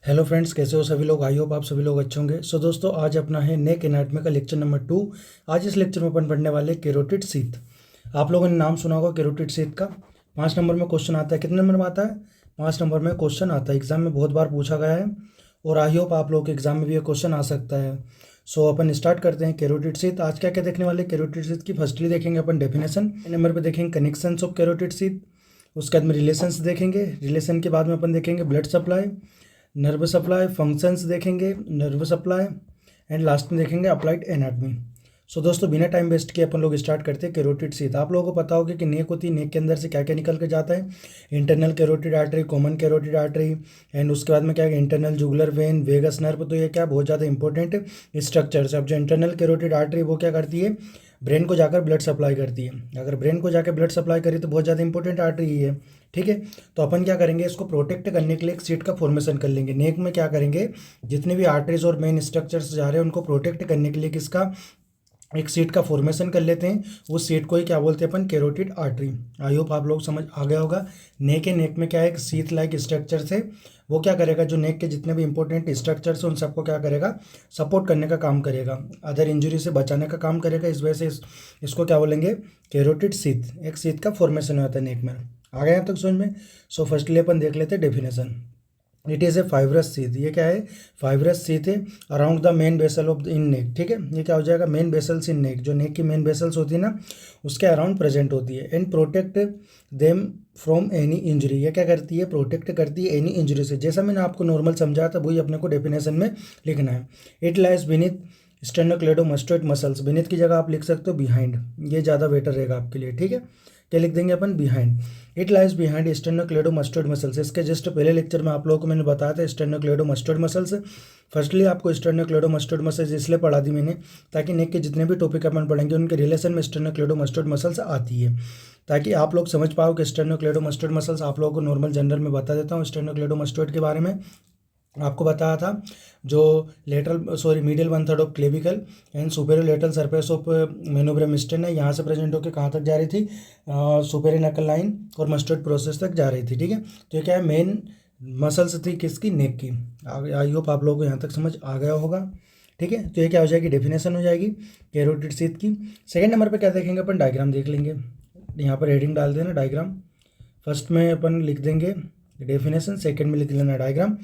Hello friends, कैसे हो सभी लोग। आई होप आप सभी लोग अच्छे होंगे। सो दोस्तों, आज अपना है नेक एनाटमी का लेक्चर नंबर 2। आज इस लेक्चर में अपन पढ़ने वाले कैरोटिड शीथ। आप लोगों ने नाम सुना होगा कैरोटिड शीथ का। 5 नंबर में क्वेश्चन आता है। कितने नंबर में आता है? 5 नंबर में क्वेश्चन आता है। एग्जाम में बहुत बार पूछा गया है और आई होप आप लोग के एग्जाम में भी ये क्वेश्चन आ सकता है। सो अपन स्टार्ट करते हैं। कैरोटिड शीथ आज क्या क्या देखने वाले कैरोटिड शीथ की। फर्स्टली देखेंगे अपन डेफिनेशन। नंबर पे देखेंगे कनेक्शंस ऑफ कैरोटिड शीथ। उसके बाद में रिलेशंस देखेंगे। रिलेशन के बाद में अपन देखेंगे blood supply, nerve supply, functions देखेंगे नर्व सप्लाई, एंड लास्ट में देखेंगे अप्लाइड एनाटमी। सो दोस्तों, बिना टाइम वेस्ट किए अपन लोग स्टार्ट करते हैं कैरोटिड शीथ। आप लोगों को पता होगा कि नेक होती है, नेक के अंदर से क्या क्या निकल के जाता है। Internal carotid artery, common carotid artery, and उसके बाद में क्या है internal jugular vein, vagus nerve. तो ये क्या बहुत ज़्यादा इंपॉर्टेंट स्ट्रक्चर्स। अब जो इंटरनल कैरोटिड आर्टरी वो क्या करती है, ब्रेन को जाकर ब्लड सप्लाई करती है। अगर ब्रेन को जाकर ब्लड सप्लाई करी तो बहुत ज़्यादा इंपॉर्टेंट आर्टरी ही है। ठीक है, तो अपन क्या करेंगे, इसको प्रोटेक्ट करने के लिए एक सीट का फॉर्मेशन कर लेंगे। नेक में क्या करेंगे, जितने भी आर्टरीज और मेन स्ट्रक्चर्स जा रहे हैं उनको प्रोटेक्ट करने के लिए किसका एक सीट का फॉर्मेशन कर लेते हैं। उस सीट को ही क्या बोलते हैं अपन, कैरोटिड आर्टरी। आई होप आप लोग समझ आ गया होगा। नेक है, नेक में क्या है एक सीथ लाइक स्ट्रक्चर से वो क्या करेगा, जो नेक के जितने भी इंपॉर्टेंट स्ट्रक्चर्स हैं उन सबको क्या करेगा, सपोर्ट करने का काम करेगा, अदर इंजरी से बचाने का काम करेगा। इस वजह से इसको क्या बोलेंगे, कैरोटिड सीथ। एक सीथ का फॉर्मेशन होता है नेक में। आ गया तक समझ में। सो फर्स्टली अपन देख लेते हैं definition. It is a fibrous sheath. ये क्या है, फाइब्रस सीथ है around the main vessel of in neck. ठीक है, ये क्या हो जाएगा, मेन बेसल्स इन नेक, जो नेक की मेन बेसल्स होती है ना उसके अराउंड प्रेजेंट होती है। And protect them from any injury. ये क्या करती है, प्रोटेक्ट करती है एनी इंजरी से। जैसा मैंने आपको नॉर्मल समझाया था वही अपने को डेफिनेशन में लिखना है। It lies beneath sternocleidomastoid muscles. Beneath की जगह आप लिख सकते हो बिहाइंड, ये ज़्यादा बेटर रहेगा आपके लिए। ठीक है, क्या लिख देंगे अपन, behind. It lies behind sternocleidomastoid muscles. इसके जस्ट पहले लेक्चर में आप लोगों को मैंने बताया था स्टेनोक्लेडोमास्टोइड मसल्स। फर्स्टली आपको स्टेनोक्लेडोमास्टोइड मसल्स इसलिए पढ़ा दी मैंने ताकि नेक के जितने भी टॉपिक अपन पढ़ेंगे उनके रिलेशन में स्टेनोक्लेडोमास्टोइड मसल्स आती है, ताकि आप लोग समझ पाओ कि स्टेनोक्लेडोमास्टोइड मसल्स। आप लोगों को नॉर्मल जनरल में बता देता हूँ स्टेनोक्लेडोमास्टोइड के बारे में। आपको बताया था जो medial 1/3 of clavicle and superior lateral surface of manubrium sternum है, यहाँ से प्रेजेंट होकर कहाँ तक जा रही थी, सुपेरियर नकल लाइन और मस्टर्ड प्रोसेस तक जा रही थी। ठीक है, तो ये क्या है, मेन मसल्स थी किसकी, नेक की। आई होप आप लोगों को यहाँ तक समझ आ गया होगा। ठीक है, तो ये क्या हो जाएगी, डेफिनेशन हो जाएगी कैरोटिड सीथ की। सेकेंड नंबर पर क्या देखेंगे अपन, डायग्राम देख लेंगे। यहाँ पर हेडिंग डाल देना डायग्राम। फर्स्ट में अपन लिख देंगे डेफिनेशन, सेकेंड में लिख लेना डायग्राम।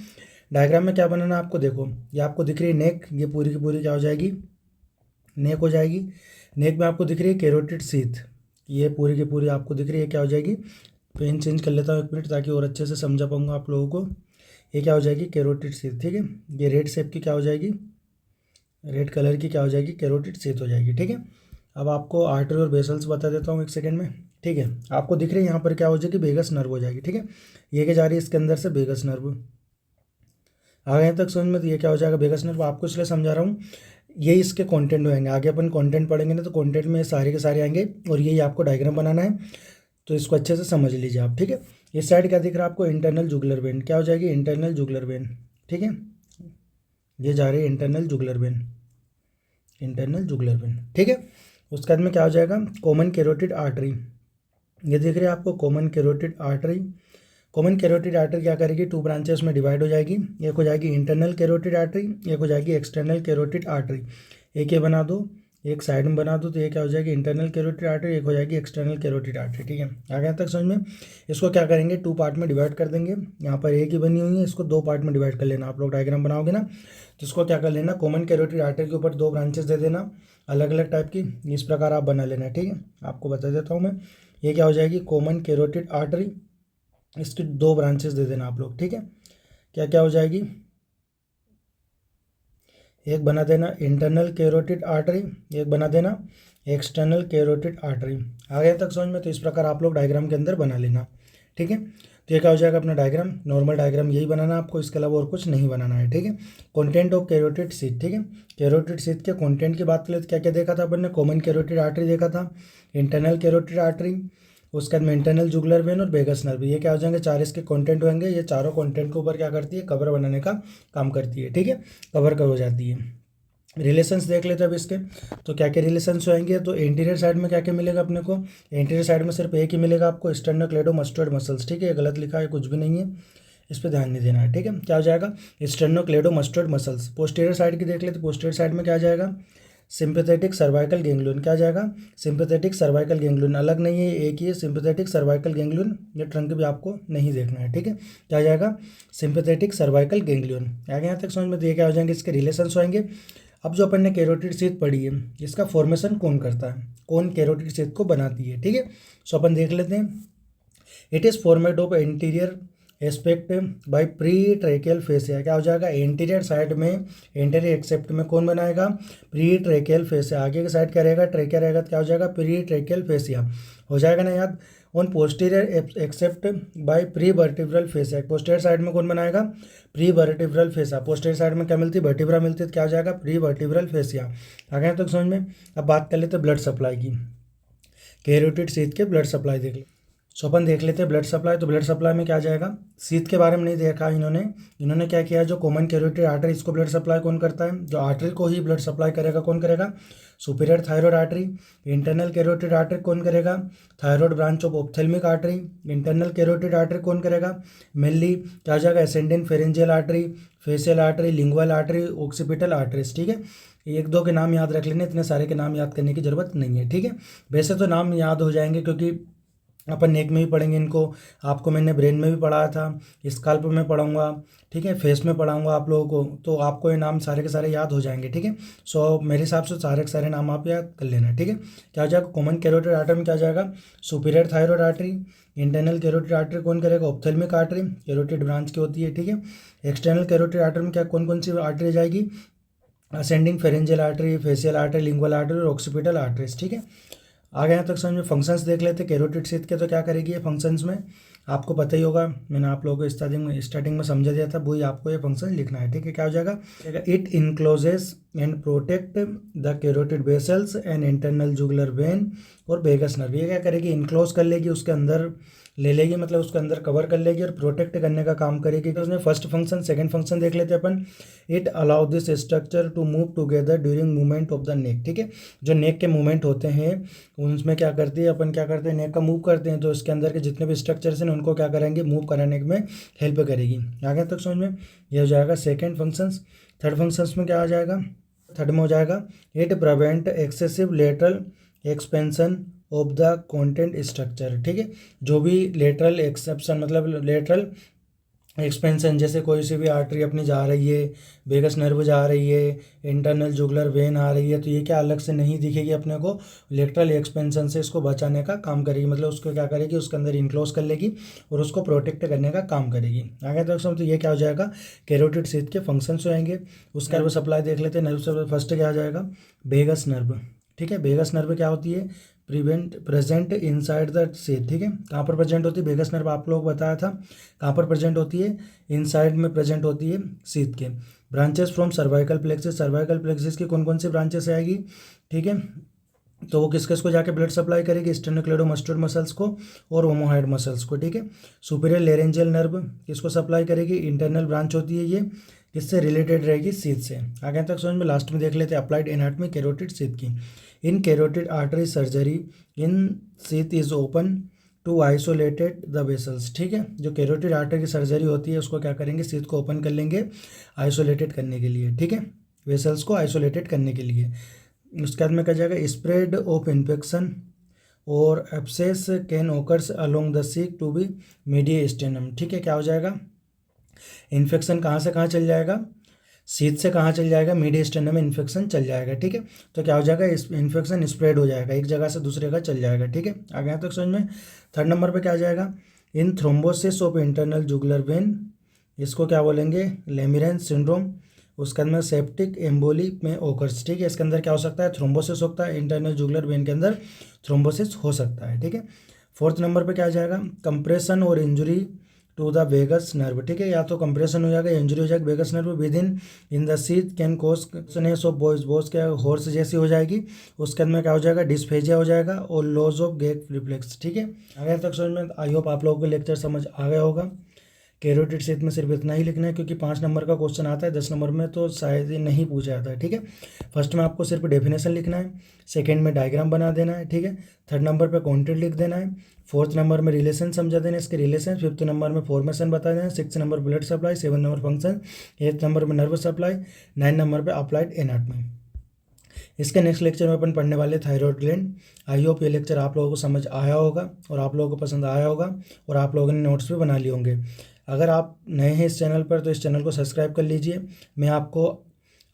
डायग्राम में क्या बनाना है आपको, देखो ये आपको दिख रही है नेक, ये पूरी की पूरी क्या हो जाएगी, नेक हो जाएगी। नेक में आपको दिख रही है कैरोटिड सीथ, ये पूरी की पूरी आपको दिख रही है क्या हो जाएगी। पेन चेंज कर लेता हूँ 1 मिनट ताकि और अच्छे से समझा पाऊँगा आप लोगों को। ये क्या हो जाएगी, कैरोटिड सीथ। ठीक है, ये रेड शेप की क्या हो जाएगी, रेड कलर की क्या हो जाएगी, कैरोटिड सीथ हो जाएगी। ठीक है, अब आपको आर्टरी और बेसल्स बता देता हूँ 1 सेकेंड में। ठीक है, आपको दिख रही है यहाँ पर क्या हो जाएगी, वेगस नर्व हो जाएगी। ठीक है, ये क्या जा रही है इसके अंदर से, वेगस नर्व। आगे यहाँ तक समझ में। तो ये क्या हो जाएगा, वेगस नर्व। आपको इसलिए समझा रहा हूँ, ये इसके कंटेंट होंगे। आगे अपन कंटेंट पढ़ेंगे ना तो कंटेंट में सारे के सारे आएंगे और यही आपको डायग्राम बनाना है, तो इसको अच्छे से समझ लीजिए आप। ठीक है, इस साइड क्या दिख रहा है आपको, इंटरनल जुगुलर वेन। क्या हो जाएगी, इंटरनल जुगुलर वेन। ठीक है, ये जा रही है internal jugular when, internal jugular when. ठीक है, उसके बाद में क्या हो जाएगा, कॉमन कैरोटिड आर्टरी। ये दिख रही है आपको common carotid artery. Common carotid artery क्या करेगी, 2 ब्रांचेस में डिवाइड हो जाएगी। एक हो जाएगी इंटरनल कैरोटिड आर्टरी, एक हो जाएगी एक्सटर्नल कैरोटिड आर्टरी। एक ये बना दो, एक साइड में बना दो, तो ये क्या हो जाएगी, इंटरनल कैरोटिड आर्टरी, एक हो जाएगी एक्सटर्नल कैरोटिड आर्टरी। ठीक है, आगे यहाँ तक समझ में। इसको क्या करेंगे, 2 पार्ट में डिवाइड कर देंगे। यहाँ पर एक ही बनी हुई है, इसको 2 पार्ट में डिवाइड कर लेना। आप लोग डायग्राम बनाओगे ना तो इसको क्या कर लेना, कॉमन कैरोटिड आर्टरी के ऊपर 2 ब्रांचेस दे देना अलग अलग टाइप की। इस प्रकार आप बना लेना। ठीक है, आपको बता देता हूँ मैं। ये क्या हो जाएगी, कॉमन कैरोटिड आर्टरी, इसकी 2 ब्रांचेस दे देना आप लोग। ठीक है, क्या क्या हो जाएगी, एक बना देना इंटरनल कैरोटिड आर्टरी, एक बना देना एक्सटर्नल कैरोटिड आर्टरी। आगे तक समझ में। तो इस प्रकार आप लोग डायग्राम के अंदर बना लेना। ठीक है, तो ये क्या हो जाएगा अपना डायग्राम, नॉर्मल डायग्राम यही बनाना आपको, इसके अलावा और कुछ नहीं बनाना है। ठीक है, कंटेंट ऑफ कैरोटिड सीथ। ठीक है, कैरोटिड सीथ के कंटेंट की बात करें तो क्या क्या देखा था अपन ने, कॉमन कैरोटिड आर्टरी देखा था, इंटरनल कैरोटिड आर्टरी, उसके बाद में इंटरनल जुगुलर वेन और वेगस नर्व। ये क्या हो जाएंगे, 4 इसके कंटेंट होंगे। ये चारों कंटेंट के ऊपर क्या करती है, कवर बनाने का काम करती है। ठीक है, कवर कर हो जाती है। रिलेशंस देख लेते हैं अब इसके, तो क्या क्या रिलेशंस होंगे। तो एंटीरियर साइड में क्या क्या मिलेगा अपने को, एंटीरियर साइड में सिर्फ एक ही मिलेगा आपको, स्टेनोक्लेडोमास्टोइड मसल्स। ठीक है, गलत लिखा है, कुछ भी नहीं है, इस पर ध्यान नहीं देना है, ठीक है। क्या हो जाएगा, स्टेर्नोक्लेडोमास्टोइड मसल्स। पोस्टीरियर साइड की देख लेते, पोस्टीरियर साइड में क्या आ जाएगा, सिंपैथेटिक सर्वाइकल गैंग्लियन। क्या आ जाएगा, सिंपैथेटिक सर्वाइकल गैंग्लियन, अलग नहीं है, एक ही है सिंपैथेटिक सर्वाइकल गैंग्लियन, ये ट्रंक भी आपको नहीं देखना है, ठीक है। क्या आ जाएगा, सिंपैथेटिक सर्वाइकल गैंग्लियन। आगे यहाँ तक समझ में दिए क्या हो जाएंगे, इसके रिलेशंस होंगे। अब जो अपन ने कैरोटिड शीथ पढ़ी है, इसका फॉर्मेशन कौन करता है, कौन कैरोटिड शीथ को बनाती है, ठीक है। सो अपन देख लेते हैं। It is format of anterior aspect by pre tracheal fascia. क्या हो जाएगा, एंटीरियर साइड में, एंटीरियर एक्सेप्ट में कौन बनाएगा, प्री ट्रेकियल फेसिया। आगे की साइड क्या रहेगा, ट्रेकिया रहेगा, तो क्या हो जाएगा, प्री ट्रेकियल फेसिया हो जाएगा ना याद। On posterior except by pre vertebral fascia. Posterior side में कौन बनाएगा, pre vertebral fascia. Posterior side में क्या मिलती है, वर्टिब्रा मिलती है, तो क्या हो जाएगा, प्री वर्टिब्रल फेसिया। आगे यहाँ तक समझ में। अब बात कर लेते हैं ब्लड सप्लाई की, कैरोटिड शीथ के ब्लड सप्लाई देख ले। सो अपन देख लेते हैं ब्लड सप्लाई। तो ब्लड सप्लाई में क्या आ जाएगा, शीथ के बारे में नहीं देखा इन्होंने क्या किया, जो कॉमन कैरोटिड आर्टरी, इसको ब्लड सप्लाई कौन करता है, जो आर्टरी को ही ब्लड सप्लाई करेगा कौन करेगा, superior thyroid artery. Internal carotid artery कौन करेगा, thyroid branch of ophthalmic artery. Internal carotid artery कौन करेगा, मेनली क्या हो जाएगा, ascendant pharyngeal artery, facial artery, lingual artery, occipital arteries, ठीक है। एक दो के नाम याद रख लेने, इतने सारे के नाम याद करने की जरूरत नहीं है, ठीक है। वैसे तो नाम याद हो जाएंगे क्योंकि अपन नेक में भी पढ़ेंगे इनको, आपको मैंने ब्रेन में भी पढ़ाया था, स्काल्प में पढ़ाऊंगा, ठीक है, फेस में पढ़ाऊंगा आप लोगों को, तो आपको ये नाम सारे के सारे याद हो जाएंगे, ठीक है। सो मेरे हिसाब से सारे के सारे नाम आप याद कर लेना, ठीक है। क्या हो जाएगा, कॉमन कैरोटिड आर्टरी में क्या हो जाएगा, superior thyroid artery. Internal carotid artery कौन करेगा, ऑप्थेल्मिक आर्टरी, कैरोटिड ब्रांच की होती है, ठीक है। एक्सटर्नल कैरोटिड आर्टरी में क्या कौन कौन सी आर्टरी जाएगी, ascending pharyngeal artery, facial artery, lingual artery और ऑक्सीपिटल आर्टरीज, ठीक है। आगे यहाँ तक समझ में। फंक्शंस देख लेते हैं कैरोटिड शीथ के, तो क्या करेगी ये फंक्शंस में, आपको पता ही होगा, मैंने आप लोगों को स्टार्टिंग में समझा दिया था, वही आपको ये फंक्शन लिखना है, ठीक है। क्या हो जाएगा, it encloses and protect the carotid vessels and internal jugular vein और वेगस नर्व। ये क्या करेगी, इनक्लोज कर लेगी, उसके अंदर ले लेगी, मतलब उसके अंदर कवर कर लेगी और प्रोटेक्ट करने का काम करेगी। तो उसमें फर्स्ट फंक्शन, सेकंड फंक्शन देख लेते हैं अपन। It allow this structure to move together during movement of the neck, ठीक है। जो नेक के मूवमेंट होते हैं उसमें क्या करती है, अपन क्या करते हैं, नेक का मूव करते हैं, तो इसके अंदर के जितने भी स्ट्रक्चर्स हैं उनको क्या करेंगे, मूव कराने में हेल्प करेगी। आगे तक समझ में। ये हो जाएगा सेकेंड फंक्शंस। थर्ड फंक्शंस में क्या आ जाएगा, थर्ड में हो जाएगा, it prevent excessive lateral expansion of the content structure, ठीक है। जो भी लेटरल एक्सेप्शन मतलब लेटरल एक्सपेंशन, जैसे कोई सी भी आर्टरी अपनी जा रही है, वेगस नर्व जा रही है, इंटरनल जुगुलर वेन आ रही है, तो ये क्या अलग से नहीं दिखेगी अपने को, लेटरल एक्सपेंशन से इसको बचाने का काम करेगी, मतलब उसको क्या करेगी, उसके अंदर इनक्लोज कर लेगी और उसको प्रोटेक्ट करने का काम करेगी। आगे तक समझो, तो ये क्या हो जाएगा, कैरोटिड शीथ के फंक्शंस होंगे। उसका नर्व सप्लाई देख लेते हैं। नर्व सप्लाई फर्स्ट क्या आ जाएगा, वेगस नर्व, ठीक है। वेगस नर्व क्या होती है, प्रेजेंट इनसाइड द शीथ, ठीक है। कहाँ पर प्रेजेंट होती है वेगस नर्व, आप लोग बताया था, कहाँ पर प्रेजेंट होती है, इनसाइड में प्रेजेंट होती है शीथ के। Branches from cervical plexus, cervical plexus की कौन कौन सी ब्रांचेस आएगी, ठीक है। तो वो किस किस को जाके ब्लड सप्लाई करेगी, स्टेर्नोक्लेडोमास्टोइड मसल्स को और ओमोहॉइड मसल्स को, ठीक है। सुपीरियर लेरेंजियल नर्व किसको सप्लाई करेगी, इंटरनल ब्रांच होती है ये, किससे रिलेटेड रहेगी, शीथ से। आगे तक समझ में। लास्ट में देख लेते हैं अप्लाइड एनाटॉमी कैरोटिड शीथ की। In carotid artery surgery in sheath is open to isolated the vessels, ठीक है। जो कैरोटिड आर्टरी की सर्जरी होती है उसको क्या करेंगे, शीथ को ओपन कर लेंगे आइसोलेटेड करने के लिए, ठीक है, वेसल्स को आइसोलेटेड करने के लिए। उसके बाद में क्या जाएगा, स्प्रेड ऑफ इन्फेक्शन और abscess can occurs along the sheath to be mediastinum, ठीक है। क्या हो जाएगा, इन्फेक्शन कहाँ से कहाँ चल जाएगा, शीथ से कहाँ चल जाएगा, मीडिएस्टेनम में इन्फेक्शन चल जाएगा, ठीक है। तो क्या हो जाएगा, इस इन्फेक्शन स्प्रेड हो जाएगा, एक जगह से दूसरे जगह चल जाएगा, ठीक है। आगे यहाँ तक समझ में। थर्ड नंबर पे क्या आ जाएगा, in thrombosis of internal jugular vein, इसको क्या बोलेंगे, लेमिरेंस सिंड्रोम। उसके अंदर सेप्टिक एम्बोली में ओकर्स, ठीक है। इसके अंदर क्या हो सकता है, थ्रोम्बोसिस होता है, इंटरनल जुगुलर वेन के अंदर थ्रोम्बोसिस हो सकता है, ठीक है। फोर्थ नंबर पे क्या आ जाएगा, कंप्रेशन और injury to the vagus nerve, ठीक है। या तो कंप्रेशन हो जाएगा, इंजरी हो जाएगी vagus nerve within the sheath can cause of बोस क्या हॉर्स जैसी हो जाएगी। उसके अंदर क्या हो जाएगा, डिस्फेजिया हो जाएगा और लॉस ऑफ गैग रिफ्लेक्स, ठीक है। आगे तक समझ में। आई होप आप लोगों को लेक्चर समझ आ गया होगा। कैरोटिड क्षेत्र में सिर्फ इतना ही लिखना है, क्योंकि 5 नंबर का क्वेश्चन आता है 10 नंबर में तो शायद ये नहीं पूछा जाता है। ठीक है, फर्स्ट में आपको सिर्फ डेफिनेशन लिखना है, सेकंड में डायग्राम बना देना है। ठीक है, थर्ड नंबर पे कंटेंट लिख देना है, फोर्थ नंबर में रिलेशन समझा देना है इसके रिलेशन, फिफ्थ नंबर में फॉर्मेशन बता देना है, six number blood supply, seven number function, एथ नंबर में नर्व सप्लाई, 9 नंबर पे अप्लाइड एनाटॉमी। इसके नेक्स्ट लेक्चर में अपन पढ़ने वाले थायराइड ग्लैंड। आई होप ये लेक्चर आप लोगों को समझ आया होगा और आप लोगों को पसंद आया होगा और आप लोगों ने नोट्स भी बना लिए होंगे। अगर आप नए हैं इस चैनल पर तो इस चैनल को सब्सक्राइब कर लीजिए। मैं आपको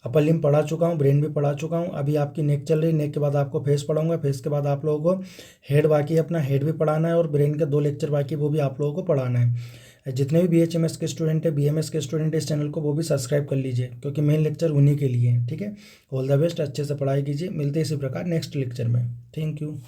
अपर लिम्ब पढ़ा चुका हूँ, ब्रेन भी पढ़ा चुका हूँ, अभी आपकी नेक चल रही है, नेक के बाद आपको फेस पढ़ाऊंगा, फेस के बाद आप लोगों को हेड बाकी है, अपना हेड भी पढ़ाना है और ब्रेन के 2 लेक्चर बाकी वो भी आप लोगों को पढ़ाना है। जितने भी BHMS के स्टूडेंट है, BMS के स्टूडेंट है, इस चैनल को वो भी सब्सक्राइब कर लीजिए, क्योंकि मेन लेक्चर उन्हीं के लिए है। ठीक है, ऑल द बेस्ट, अच्छे से पढ़ाई कीजिए। मिलते हैं इसी प्रकार नेक्स्ट लेक्चर में। Thank you.